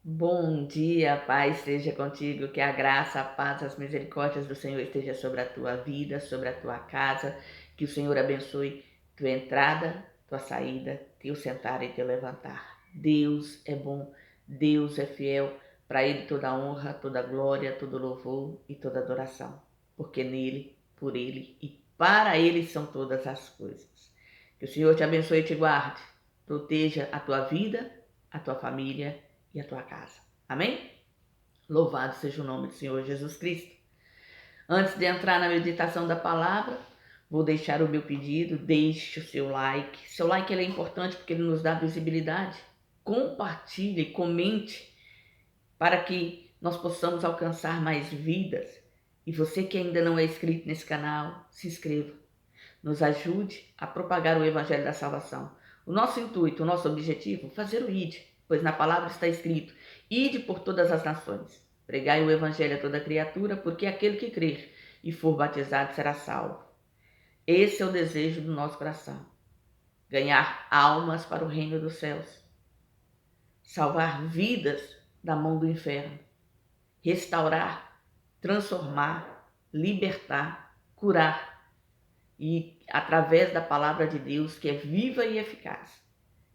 Bom dia, a paz esteja contigo, que a graça, a paz, as misericórdias do Senhor esteja sobre a tua vida, sobre a tua casa, que o Senhor abençoe tua entrada, tua saída, teu sentar e teu levantar. Deus é bom, Deus é fiel, para Ele toda a honra, toda a glória, todo louvor e toda adoração, porque nele, por Ele e para Ele são todas as coisas. Que o Senhor te abençoe e te guarde, proteja a tua vida, a tua família e a tua casa. Amém? Louvado seja o nome do Senhor Jesus Cristo. Antes de entrar na meditação da palavra, vou deixar o meu pedido, deixe o seu like. Seu like ele é importante porque ele nos dá visibilidade. Compartilhe, comente para que nós possamos alcançar mais vidas. E você que ainda não é inscrito nesse canal, se inscreva. Nos ajude a propagar o Evangelho da Salvação. O nosso intuito, o nosso objetivo, fazer o ID, pois na palavra está escrito: ide por todas as nações, pregai o Evangelho a toda criatura, porque aquele que crer e for batizado será salvo. Esse é o desejo do nosso coração: ganhar almas para o reino dos céus, salvar vidas da mão do inferno, restaurar, transformar, libertar, curar, e através da palavra de Deus, que é viva e eficaz.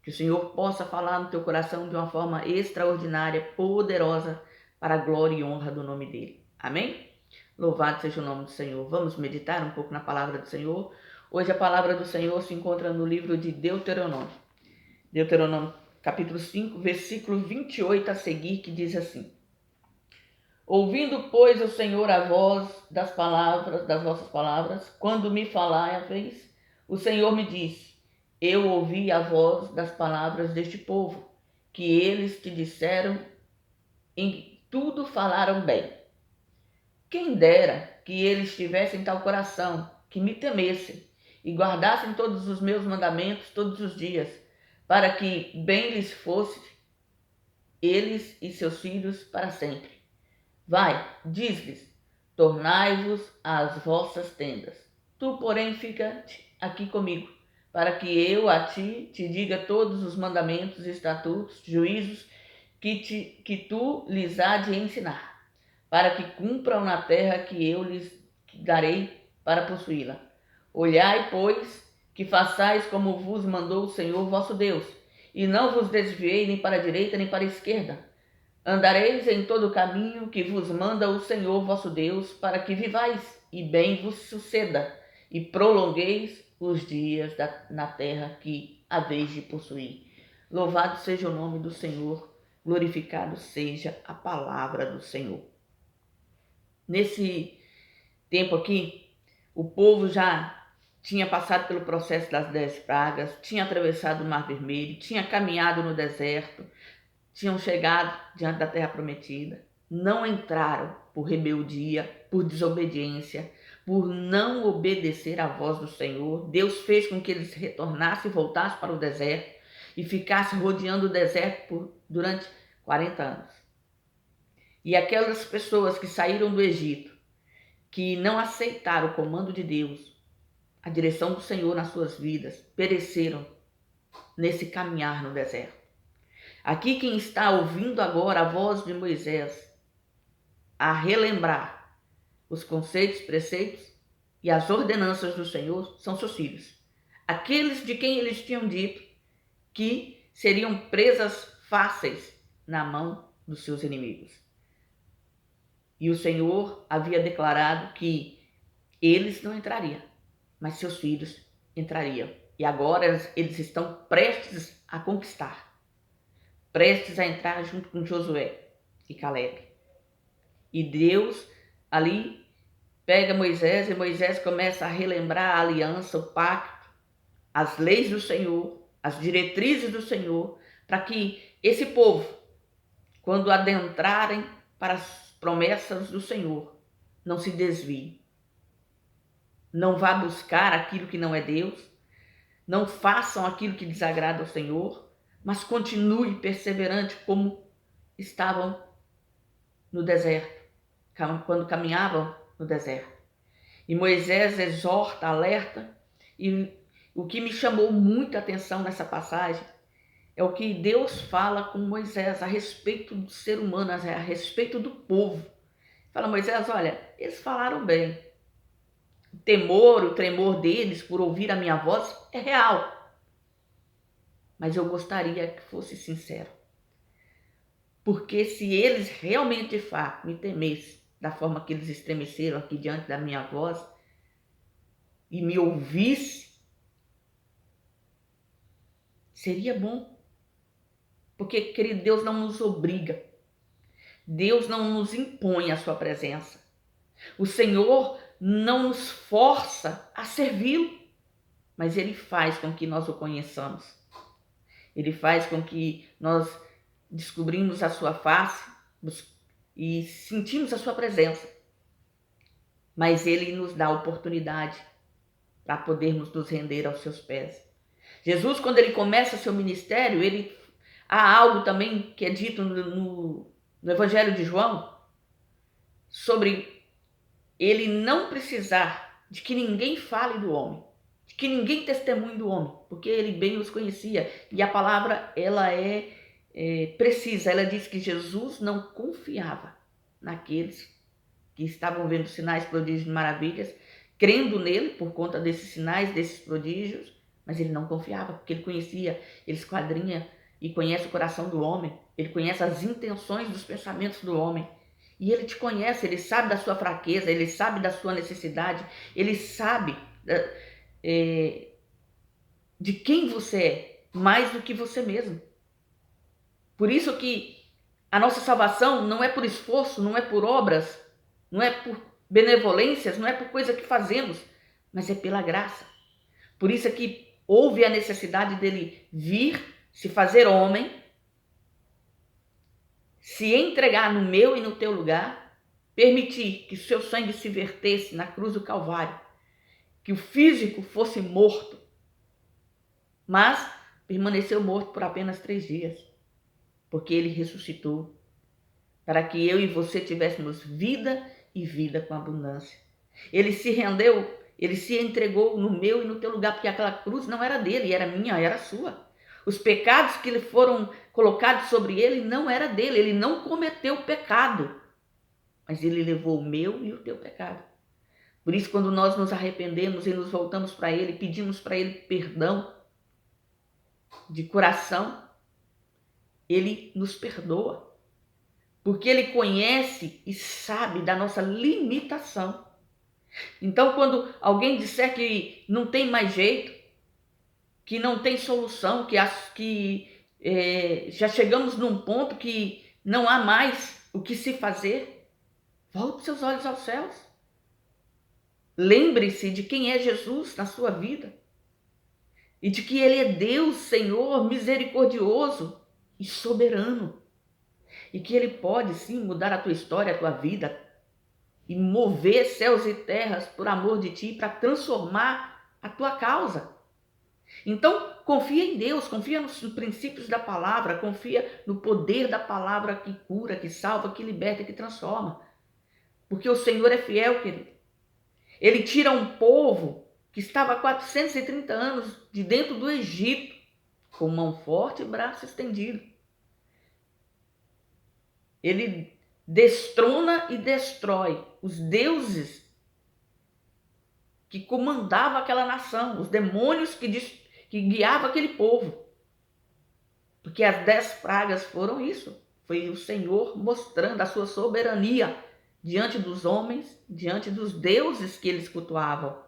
Que o Senhor possa falar no teu coração de uma forma extraordinária, poderosa, para a glória e honra do nome dele. Amém? Louvado seja o nome do Senhor. Vamos meditar um pouco na palavra do Senhor. Hoje a palavra do Senhor se encontra no livro de Deuteronômio. Deuteronômio capítulo 5, versículo 28 a seguir, que diz assim: Ouvindo, pois, o Senhor a voz das vossas palavras, quando me faláveis, o Senhor me disse: Eu ouvi a voz das palavras deste povo, que eles te disseram, em tudo falaram bem. Quem dera que eles tivessem tal coração, que me temessem, e guardassem todos os meus mandamentos todos os dias, para que bem lhes fosse, eles e seus filhos para sempre. Vai, diz-lhes, tornai-vos às vossas tendas. Tu, porém, fica aqui comigo, para que eu a ti te diga todos os mandamentos, estatutos, juízos que tu lhes há de ensinar, para que cumpram na terra que eu lhes darei para possuí-la. Olhai, pois, que façais como vos mandou o Senhor vosso Deus, e não vos desviei nem para a direita nem para a esquerda. Andareis em todo o caminho que vos manda o Senhor vosso Deus, para que vivais e bem vos suceda, e prolongueis os dias na terra que haveis de possuir. Louvado seja o nome do Senhor, glorificado seja a palavra do Senhor. Nesse tempo aqui, o povo já tinha passado pelo processo das 10 pragas, tinha atravessado o Mar Vermelho, tinha caminhado no deserto, tinham chegado diante da terra prometida, não entraram por rebeldia, por desobediência, por não obedecer à voz do Senhor. Deus fez com que eles retornassem e voltassem para o deserto e ficassem rodeando o deserto durante 40 anos. E aquelas pessoas que saíram do Egito, que não aceitaram o comando de Deus, a direção do Senhor nas suas vidas, pereceram nesse caminhar no deserto. Aqui quem está ouvindo agora a voz de Moisés a relembrar os conceitos, preceitos e as ordenanças do Senhor são seus filhos. Aqueles de quem eles tinham dito que seriam presas fáceis na mão dos seus inimigos. E o Senhor havia declarado que eles não entrariam, mas seus filhos entrariam. E agora eles estão prestes a conquistar, prestes a entrar junto com Josué e Caleb. E Deus ali pega Moisés e Moisés começa a relembrar a aliança, o pacto, as leis do Senhor, as diretrizes do Senhor, para que esse povo, quando adentrarem para as promessas do Senhor, não se desvie, não vá buscar aquilo que não é Deus, não façam aquilo que desagrada ao Senhor, mas continue perseverante como estavam no deserto, quando caminhavam no deserto. E Moisés exorta, alerta, e o que me chamou muita atenção nessa passagem é o que Deus fala com Moisés a respeito do ser humano, a respeito do povo. Fala, Moisés, olha, eles falaram bem. O tremor deles por ouvir a minha voz é real. Mas eu gostaria que fosse sincero. Porque se eles realmente de fato me temessem da forma que eles estremeceram aqui diante da minha voz e me ouvissem, seria bom. Porque, querido, Deus não nos obriga. Deus não nos impõe a sua presença. O Senhor não nos força a servi-lo, mas Ele faz com que nós o conheçamos. Ele faz com que nós descobrimos a sua face e sentimos a sua presença. Mas Ele nos dá a oportunidade para podermos nos render aos seus pés. Jesus, quando Ele começa seu ministério, há algo também que é dito no Evangelho de João, sobre Ele não precisar de que ninguém fale do homem, de que ninguém testemunhe do homem, porque Ele bem os conhecia. E a palavra, ela é precisa. Ela diz que Jesus não confiava naqueles que estavam vendo sinais, prodígios e maravilhas, crendo nele por conta desses sinais, desses prodígios, mas Ele não confiava, porque Ele conhecia, Ele esquadrinha e conhece o coração do homem, Ele conhece as intenções dos pensamentos do homem. E Ele te conhece, Ele sabe da sua fraqueza, Ele sabe da sua necessidade, Ele sabe de quem você é, mais do que você mesmo. Por isso que a nossa salvação não é por esforço, não é por obras, não é por benevolências, não é por coisa que fazemos, mas é pela graça. Por isso é que houve a necessidade dele vir, se fazer homem, se entregar no meu e no teu lugar, permitir que o seu sangue se vertesse na cruz do Calvário, que o físico fosse morto, mas permaneceu morto por apenas 3 dias, porque ele ressuscitou, para que eu e você tivéssemos vida e vida com abundância. Ele se rendeu, ele se entregou no meu e no teu lugar, porque aquela cruz não era dele, era minha, era sua. Os pecados que lhe foram colocados sobre ele não era dele, ele não cometeu pecado, mas ele levou o meu e o teu pecado. Por isso, quando nós nos arrependemos e nos voltamos para ele, pedimos para ele perdão de coração, ele nos perdoa, porque ele conhece e sabe da nossa limitação. Então, quando alguém disser que não tem mais jeito, que não tem solução, que já chegamos num ponto que não há mais o que se fazer, volte seus olhos aos céus. Lembre-se de quem é Jesus na sua vida e de que Ele é Deus, Senhor, misericordioso e soberano, e que Ele pode sim mudar a tua história, a tua vida e mover céus e terras por amor de ti para transformar a tua causa. Então, confia em Deus, confia nos princípios da palavra, confia no poder da palavra que cura, que salva, que liberta, que transforma. Porque o Senhor é fiel, querido. Ele tira um povo que estava há 430 anos de dentro do Egito, com mão forte e braço estendido. Ele destrona e destrói os deuses que comandavam aquela nação, os demônios que guiavam aquele povo. Porque as 10 pragas foram isso. Foi o Senhor mostrando a sua soberania diante dos homens, diante dos deuses que eles cultuavam.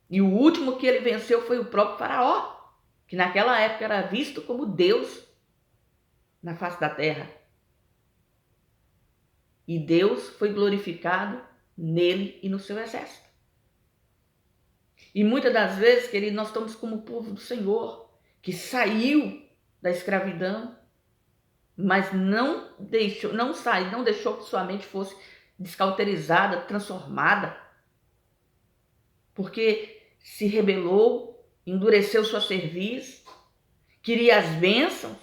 E o último que ele venceu foi o próprio Faraó, que naquela época era visto como Deus na face da terra. E Deus foi glorificado nele e no seu exército. E muitas das vezes, querido, nós estamos como o povo do Senhor, que saiu da escravidão, mas não deixou que sua mente fosse descauterizada, transformada, porque se rebelou, endureceu sua cerviz, queria as bênçãos,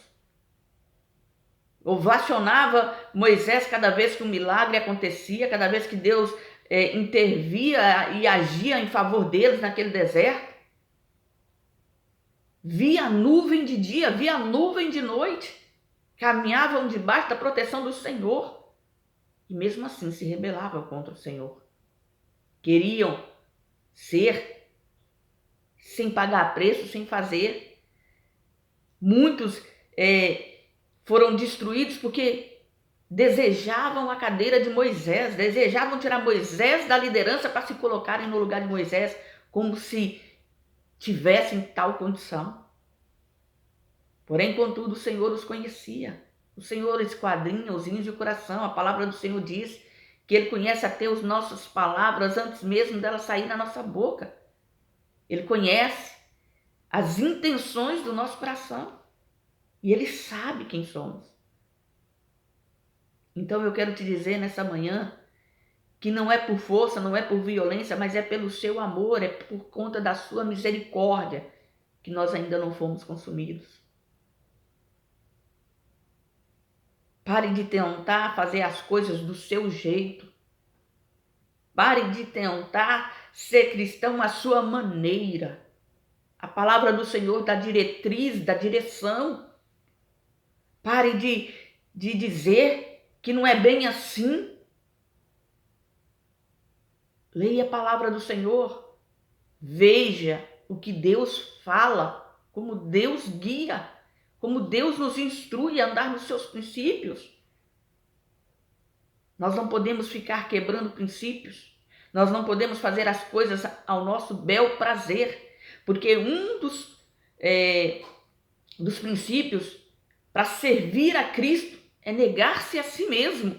ovacionava Moisés cada vez que um milagre acontecia, cada vez que Deus intervia e agia em favor deles naquele deserto. via a nuvem de dia, via a nuvem de noite, caminhavam debaixo da proteção do Senhor e mesmo assim se rebelavam contra o Senhor. Queriam ser sem pagar preço, sem fazer. Muitos foram destruídos porque desejavam a cadeira de Moisés, desejavam tirar Moisés da liderança para se colocarem no lugar de Moisés, como se tivessem tal condição. Porém, contudo, o Senhor os conhecia. O Senhor esquadrinha os rins e o coração. A palavra do Senhor diz que Ele conhece até as nossas palavras antes mesmo delas saírem da nossa boca. Ele conhece as intenções do nosso coração. E Ele sabe quem somos. Então eu quero te dizer nessa manhã que não é por força, não é por violência, mas é pelo seu amor, é por conta da sua misericórdia que nós ainda não fomos consumidos. Pare de tentar fazer as coisas do seu jeito. Pare de tentar ser cristão à sua maneira. A palavra do Senhor dá diretriz, dá direção. Pare de dizer que não é bem assim. Leia a palavra do Senhor. Veja o que Deus fala, como Deus guia, como Deus nos instrui a andar nos seus princípios. Nós não podemos ficar quebrando princípios. Nós não podemos fazer as coisas ao nosso bel prazer, porque um dos princípios para servir a Cristo é negar-se a si mesmo.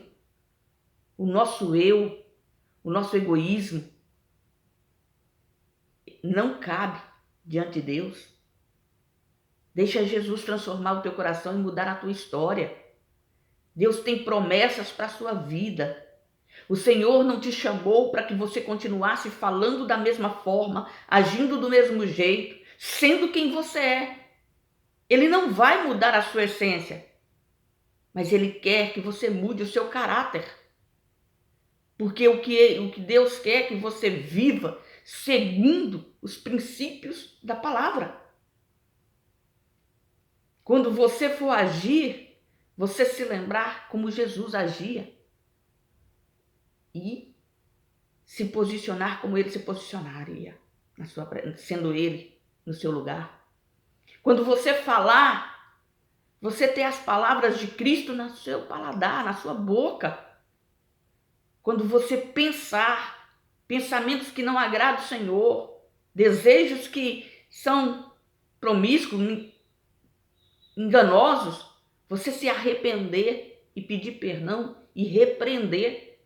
O nosso eu, o nosso egoísmo não cabe diante de Deus. Deixa Jesus transformar o teu coração e mudar a tua história. Deus tem promessas para a sua vida. O Senhor não te chamou para que você continuasse falando da mesma forma, agindo do mesmo jeito, sendo quem você é. Ele não vai mudar a sua essência, mas Ele quer que você mude o seu caráter. Porque o que Deus quer é que você viva segundo os princípios da palavra. Quando você for agir, você se lembrar como Jesus agia e se posicionar como Ele se posicionaria, sendo Ele no seu lugar. Quando você falar, você ter as palavras de Cristo no seu paladar, na sua boca. Quando você pensar pensamentos que não agradam o Senhor, desejos que são promíscuos, enganosos, você se arrepender e pedir perdão e repreender.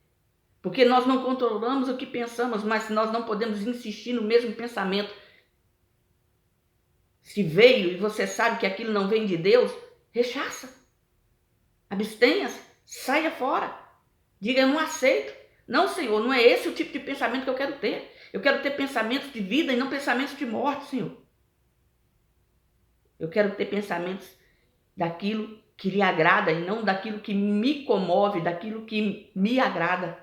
Porque nós não controlamos o que pensamos, mas nós não podemos insistir no mesmo pensamento. Se veio e você sabe que aquilo não vem de Deus, rechaça. Abstenha-se, saia fora. Diga, eu não aceito. Não, Senhor, não é esse o tipo de pensamento que eu quero ter. Eu quero ter pensamentos de vida e não pensamentos de morte, Senhor. Eu quero ter pensamentos daquilo que lhe agrada e não daquilo que me comove, daquilo que me agrada.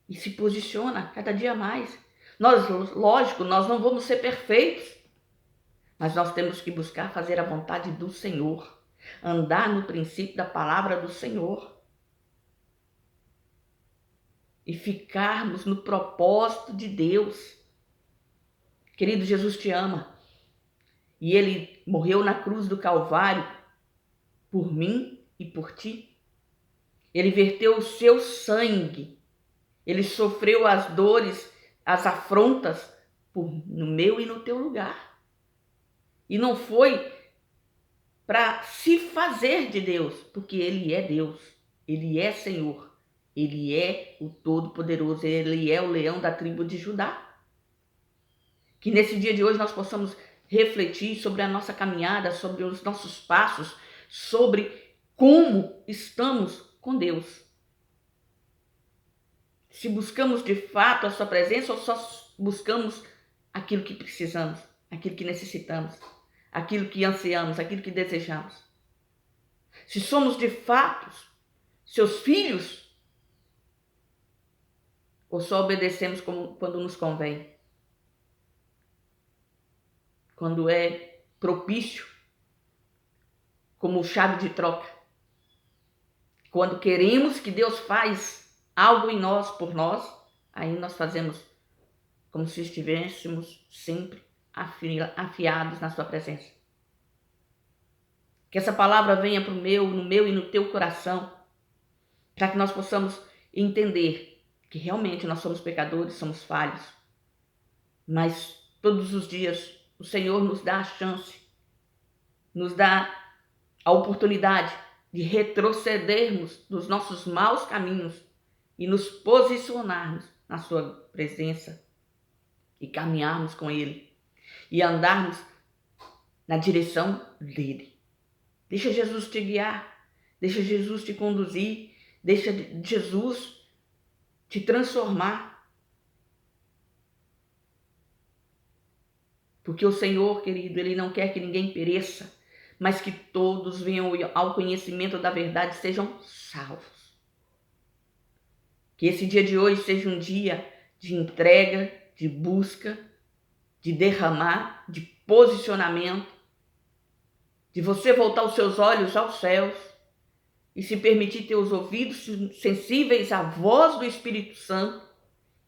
E se posiciona cada dia mais. Lógico, nós não vamos ser perfeitos, mas nós temos que buscar fazer a vontade do Senhor, andar no princípio da palavra do Senhor e ficarmos no propósito de Deus. Querido, Jesus te ama e Ele morreu na cruz do Calvário por mim e por ti. Ele verteu o seu sangue, Ele sofreu as dores, as afrontas no meu e no teu lugar. E não foi para se fazer de Deus, porque Ele é Deus, Ele é Senhor, Ele é o Todo-Poderoso, Ele é o leão da tribo de Judá. Que nesse dia de hoje nós possamos refletir sobre a nossa caminhada, sobre os nossos passos, sobre como estamos com Deus. Se buscamos de fato a sua presença ou só buscamos aquilo que precisamos, aquilo que necessitamos, aquilo que ansiamos, aquilo que desejamos. Se somos de fato seus filhos ou só obedecemos quando nos convém. quando é propício, como chave de troca. Quando queremos que Deus faz algo em nós, por nós, aí nós fazemos como se estivéssemos sempre afiados na sua presença. Que essa palavra venha no meu e no teu coração, para que nós possamos entender que realmente nós somos pecadores, somos falhos, mas todos os dias o Senhor nos dá a chance, nos dá a oportunidade de retrocedermos dos nossos maus caminhos e nos posicionarmos na sua presença e caminharmos com Ele e andarmos na direção dele. Deixa Jesus te guiar, deixa Jesus te conduzir, deixa Jesus te transformar. Porque o Senhor, querido, Ele não quer que ninguém pereça, mas que todos venham ao conhecimento da verdade e sejam salvos. Que esse dia de hoje seja um dia de entrega, de busca, de derramar, de posicionamento, de você voltar os seus olhos aos céus e se permitir ter os ouvidos sensíveis à voz do Espírito Santo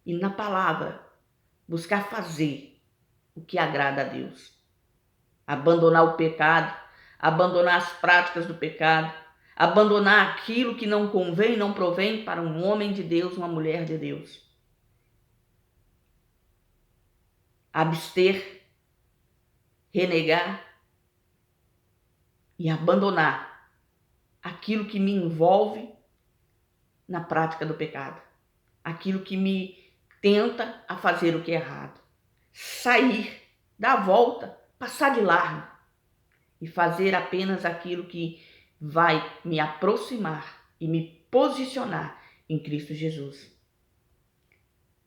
e na palavra buscar fazer o que agrada a Deus. Abandonar o pecado, abandonar as práticas do pecado, abandonar aquilo que não convém, não provém para um homem de Deus, uma mulher de Deus. Abster, renegar e abandonar aquilo que me envolve na prática do pecado, aquilo que me tenta a fazer o que é errado. Sair, dar a volta, passar de largo e fazer apenas aquilo que vai me aproximar e me posicionar em Cristo Jesus.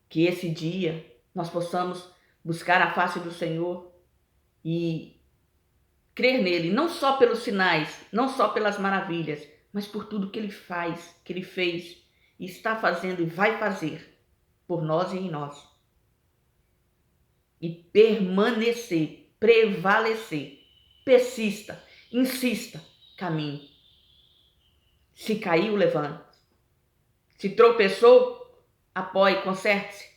Que esse dia nós possamos buscar a face do Senhor e crer nele, não só pelos sinais, não só pelas maravilhas, mas por tudo que ele faz, que ele fez e está fazendo e vai fazer por nós e em nós. E permanecer, prevalecer, persista, insista, caminhe. Se caiu, levante. Se tropeçou, apoie, conserte-se.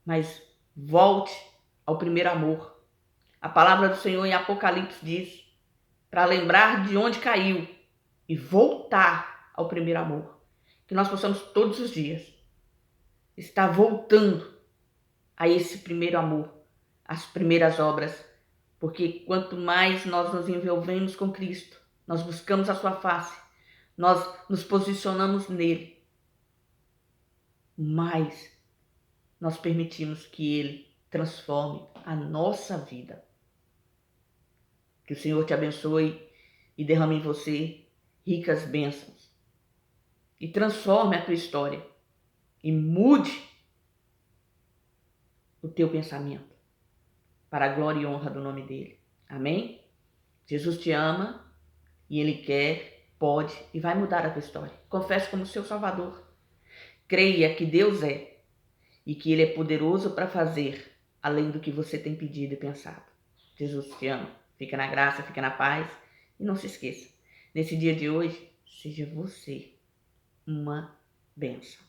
Mas volte ao primeiro amor. A palavra do Senhor em Apocalipse diz para lembrar de onde caiu e voltar ao primeiro amor. Que nós possamos todos os dias estar voltando a esse primeiro amor, às primeiras obras. Porque quanto mais nós nos envolvemos com Cristo, nós buscamos a sua face, nós nos posicionamos nele, mais nós permitimos que ele transforme a nossa vida. Que o Senhor te abençoe e derrame em você ricas bênçãos. E transforme a tua história. E mude o teu pensamento para a glória e honra do nome dele. Amém? Jesus te ama e ele quer, pode e vai mudar a tua história. Confesse como seu Salvador. Creia que Deus é e que ele é poderoso para fazer além do que você tem pedido e pensado. Jesus te ama. Fica na graça, fica na paz. E não se esqueça, nesse dia de hoje, seja você uma bênção.